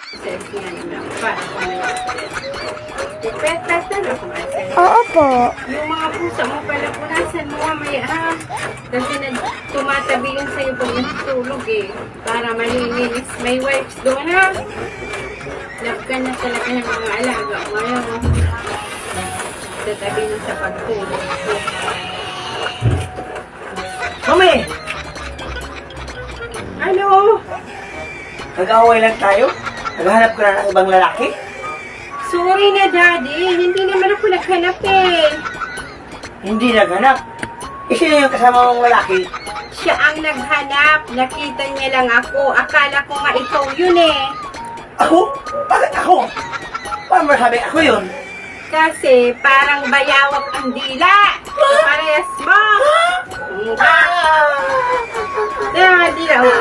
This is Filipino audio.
Says niya na para pet na ako kasi. Oo po. Yung mga pusa mo pala punasan mo mamaya ha. Kasi tumatabi yun sa'yo pag natutulog eh. Para malinis. May wipes doon ha. Love ka na talaga ng mga alaga mo ngayon. Tatabi na sa pagtulog. Mami! Ano? Nag-away lang tayo? Naghahanap ko na ng ibang lalaki? Sorry na daddy. Hindi naman ako naghanap eh. Hindi naghanap. Sino yung kasama mong lalaki? Siya ang naghanap. Nakita niya lang ako. Akala ko nga ikaw yun eh. Ako? Bakit ako? Paano masabi ako yun? Kasi parang bayawak ang dila. Parehas mo. Kaya nga dila mo.